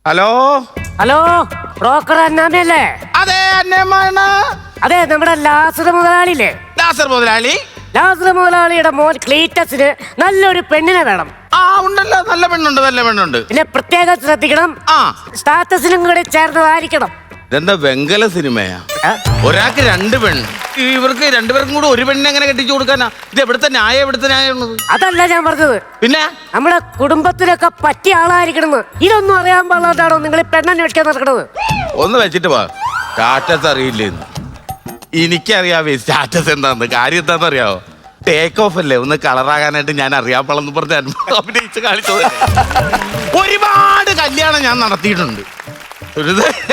Hello hello broker അന്നാമയല്ലേ? അതെ അന്നേമാണ്. അതെ, നമ്മുടെ ലാസർ മുതലാളിയില്ലേ? ലാസർ മുതലാളി. ലാസർ മുതലാളിയുടെ മോൻ ക്ലീറ്റസിന് നല്ലൊരു പെണ്ണിനെ വേണം. ആ ഉണ്ടല്ലോ, നല്ല പെണ്ണുണ്ട്, നല്ല പെണ്ണുണ്ട്. പിന്നെ പ്രത്യേകം ശ്രദ്ധിക്കണം, ആ സ്റ്റാറ്റസിനും കൂടി ചേർന്നതായിരിക്കണം. ഇതെന്താ വെങ്കല സിനിമയാ? ഒരാൾക്ക് രണ്ട് പെണ്ണ്, ഇവർക്ക് രണ്ടുപേർക്കും കൂടെ ഒരു പെണ്ണിനെ എങ്ങനെ കെട്ടിച്ചു കൊടുക്കാനാ? ഇത് എവിടുത്തെ ന്യായം, എവിടുത്തെ ന്യായം ഉള്ളത്? അതല്ല ഞാൻ പറഞ്ഞത്, പിന്നെ നമ്മുടെ കുടുംബത്തിനൊക്കെ പറ്റിയ ആളായിരിക്കണം. ഇതൊന്നും അറിയാൻ പാടില്ലാതാണോ നിങ്ങൾ ഈ പെണ്ണന്വേഷിക്കാൻ നടക്കണത്? ഒന്ന് വെച്ചിട്ട് വാ. സ്റ്റാറ്റസ് അറിയില്ലേന്ന് എനിക്കറിയാവേ. സ്റ്റാറ്റസ് എന്താന്ന്, കാര്യം എന്താന്ന് അറിയാവോ? ടേക്ക് ഓഫ് അല്ലേ, ഒന്ന് കളറാകാനായിട്ട് ഞാൻ അറിയാൻ പാടെന്ന് പറഞ്ഞ് അഭിനയിച്ച് കാണിച്ചത്. ഒരുപാട് കല്യാണം ഞാൻ നടത്തിയിട്ടുണ്ട്.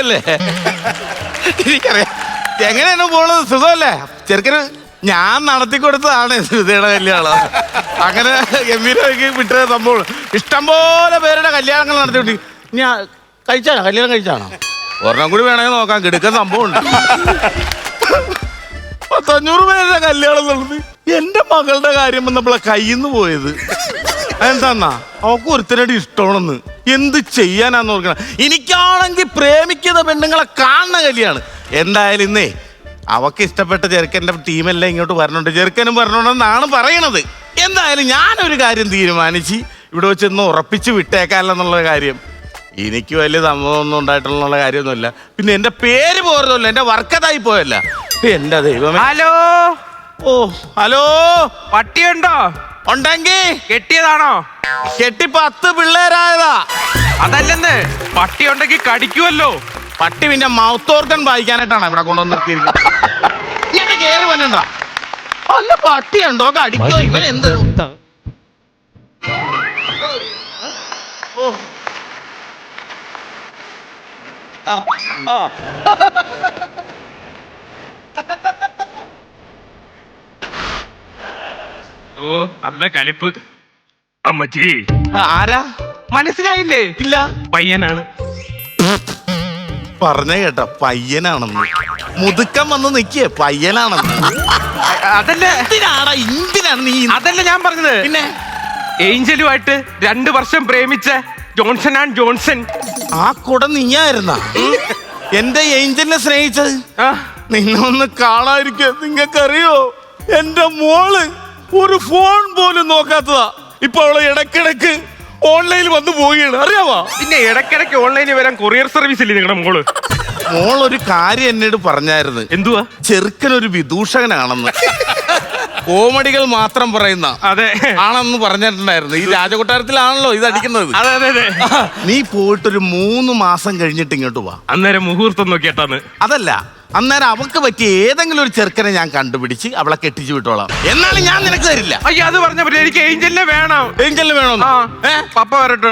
അല്ലേ എനിക്കറിയാം. എങ്ങനെയാണ് പോണത്? സുഖമല്ലേ? ചെറുക്കന് ഞാൻ നടത്തി കൊടുത്തതാണ് ശ്രുതിയുടെ കല്യാണം. അങ്ങനെ ഗംഭീരമാക്കി വിട്ട സംഭവം. ഇഷ്ടംപോലെ പേരുടെ കല്യാണങ്ങൾ നടത്തിയിട്ട് ഞാൻ കഴിച്ചാണോ? കല്യാണം കഴിച്ചാണോ? ഒരെണ്ണം കൂടി വേണമെങ്കിൽ നോക്കാം. കിടക്കുന്ന സംഭവം ഉണ്ട്. 500 പേരുടെ കല്യാണം നടത്തി. എന്റെ മകളുടെ കാര്യം വന്നപ്പോഴാ കയ്യിൽ നിന്ന് പോയത്. എന്താന്നാ അവക്ക് ഒരുത്തരടി ഇഷ്ടമാണെന്ന്. എന്ത് ചെയ്യാനാന്ന് ഓർക്കണം. എനിക്കാണെങ്കിൽ പ്രേമിക്കുന്ന പെണ്ണുങ്ങളെ കാണുന്ന കല്യാണ്. എന്തായാലും ഇന്നേ അവക്ക് ഇഷ്ടപ്പെട്ട ചെറുക്കൻ്റെ ടീമെല്ലാം ഇങ്ങോട്ട് വരണുണ്ട്. ചെറുക്കനും വരണുണ്ടെന്നാണ് പറയണത്. എന്തായാലും ഞാനൊരു കാര്യം തീരുമാനിച്ച് ഇവിടെ വെച്ചൊന്ന് ഉറപ്പിച്ച് വിട്ടേക്കാനെന്നുള്ള കാര്യം. എനിക്ക് വലിയ സംഭവമൊന്നും ഉണ്ടായിട്ടുള്ള കാര്യമൊന്നുമില്ല. പിന്നെ എൻ്റെ പേര് പോരുന്നില്ല, എൻ്റെ വർക്കതായി പോയല്ല. എൻ്റെ ദൈവമേ. ഹലോ. ഓ ഹലോ, പട്ടിയുണ്ടോ? ഉണ്ടെങ്കി കെട്ടിയതാണോ? കെട്ടി 10 പിള്ളേരായതാ. അതല്ലെന്ന്, പട്ടി ഉണ്ടെങ്കിൽ കടിക്കുമല്ലോ. പട്ടി പിന്നെ മൗത്ത് ഓർഗൻ വായിക്കാനായിട്ടാണ് ഇവിടെ കൊണ്ടുവന്ന് നിർത്തിയിരിക്കുന്നത്. ഇങ്ങനെ കേറി വന്നണ്ട. അല്ല പട്ടിയുണ്ടോ? കടിക്കോ? ഇവൻ എന്ത്? ഓ നല്ല കലിപ്പ്. അമ്മച്ചി ആരാ? മനസ്സിലായില്ലേ? ഇല്ല. പയ്യനാണ്. പറഞ്ഞ കേട്ട പയ്യനാണെന്ന്. മുതുക്കം വന്ന് നിക്കേ പയ്യനാണെന്ന്. അതല്ല, എന്തിനാണ് നീ? അതല്ല ഞാൻ പറഞ്ഞത്. പിന്നെ ഏഞ്ചലുമായിട്ട് 2 വർഷം പ്രേമിച്ച ജോൺസൺ ആൻഡ് ജോൺസൺ. ആ കൂടെ നീയായിരുന്ന എന്റെ ഏഞ്ചലിനെ സ്നേഹിച്ചത്? നിന്നൊന്ന് കാണാതിരിക്കുക. നിങ്ങൾക്കറിയോ, എന്റെ മോള് ഒരു ഫോൺ പോലും നോക്കാത്തതാ. ഇപ്പൊ അവളെ ഇടക്കിടക്ക് ഓൺലൈനിൽ വന്ന് പോവുകയാണ്, അറിയാവാ? പിന്നെ ഇടയ്ക്കിടയ്ക്ക് ഓൺലൈനിൽ വരാൻ കൊറിയർ സർവീസ് ഇല്ലേ നിങ്ങളുടെ മോള്? മോളൊരു കാര്യം എന്നോട് പറഞ്ഞായിരുന്നു. എന്തുവാ? ചെറുക്കനൊരു വിദൂഷകനാണെന്ന്. കോമഡികൾ മാത്രം പറയുന്ന അതെ ആണെന്ന് പറഞ്ഞിട്ടുണ്ടായിരുന്നു. ഈ രാജകൊട്ടാരത്തിലാണല്ലോ ഇത് അടിക്കുന്നത്. അതെ അതെ അതെ. നീ പോയിട്ടൊരു 3 മാസം കഴിഞ്ഞിട്ട് ഇങ്ങോട്ട് വാ. അന്നേരം മുഹൂർത്തം നോക്കിയിട്ടാണ്. അതല്ല, അന്നേരം അവക്ക് പറ്റിയ ഏതെങ്കിലും ഒരു ചെറുക്കനെ ഞാൻ കണ്ടുപിടിച്ച് അവളെ കെട്ടിച്ചു വിട്ടോളാം. എന്നാലും ഞാൻ നിനക്ക് തരില്ല. അയ്യോ, അത് പറഞ്ഞ പറ്റില്ല. എനിക്ക് ഏഞ്ചലിനെ വേണം. ഏഞ്ചലിന് വേണോന്ന്? പപ്പ വരട്ടെ.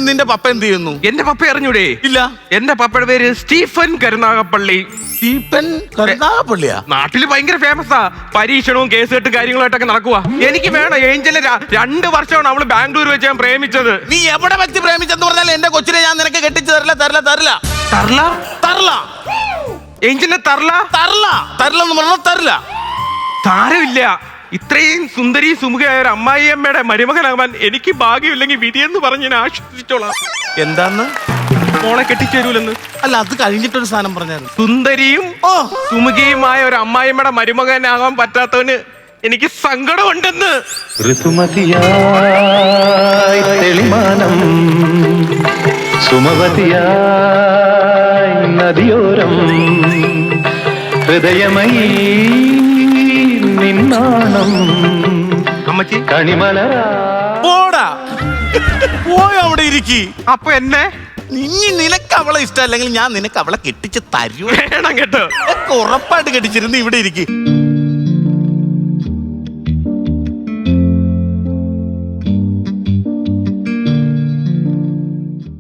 നിന്റെ പപ്പ എന്ത് ചെയ്യുന്നു? എന്റെ പപ്പ അറിഞ്ഞൂടെ? ഇല്ല. എന്റെ പപ്പയുടെ പേര് സ്റ്റീഫൻ കരുനാഗപ്പള്ളി. സ്റ്റീഫൻ കരുനാഗപ്പള്ളിയാ? നാട്ടില് ഭയങ്കര ഫേമസാ. പരീക്ഷണവും കേസ് കെട്ട് കാര്യങ്ങളായിട്ടൊക്കെ നടക്കുക. എനിക്ക് വേണം ഏഞ്ചലിനെ. 2 വർഷമാണ് അവള് ബാംഗ്ലൂർ വെച്ച് ഞാൻ പ്രേമിച്ചത്. നീ എവിടെ വെച്ച് പ്രേമിച്ചെന്ന് പറഞ്ഞാൽ എന്റെ കൊച്ചിനെ ഞാൻ നിനക്ക് കെട്ടിച്ച് തരില്ല, തരില്ല, തരില്ല. തർല തരില്ല. ഏഞ്ചലിനെ തർല തരില്ല, തരില്ലെന്ന് പറഞ്ഞാൽ തരില്ല. സാരമില്ല. ഇത്രയും സുന്ദരി സുമുഖയായ ഒരു അമ്മായിയമ്മയുടെ മരുമകനാകാൻ എനിക്ക് ഭാഗ്യമില്ലെങ്കിൽ വിധിയെന്ന് പറഞ്ഞ് ഞാൻ ആശ്വസിച്ചോളാം. എന്താന്ന്? മോളെ കെട്ടിച്ചു തരൂലെന്ന്. അല്ല, അത് കഴിഞ്ഞിട്ടൊരു സാധനം പറഞ്ഞായിരുന്നു. സുന്ദരിയും സുമുഖിയുമായ ഒരു അമ്മായിയമ്മയുടെ മരുമകനാകാൻ പറ്റാത്തവന് എനിക്ക് സങ്കടമുണ്ടെന്ന്. ഋതുമതിയായി തെളിമാനം, സുമവതിയായി നദിയോരം, ഹൃദയമയി നിന്നാണം അമ്മച്ചി കണിമലരാ. പോടാ, പോയി അവിടെ ഇരിക്കി. അപ്പൊ എന്നെ നിനക്ക് അവളെ ഇഷ്ടമല്ലെങ്കിൽ ഞാൻ നിനക്ക് അവളെ കെട്ടിച്ച് തരൂ. വേണം കേട്ടോ. ഉറപ്പായിട്ട് കെട്ടിച്ചിരുന്ന് ഇവിടെ ഇരിക്കും.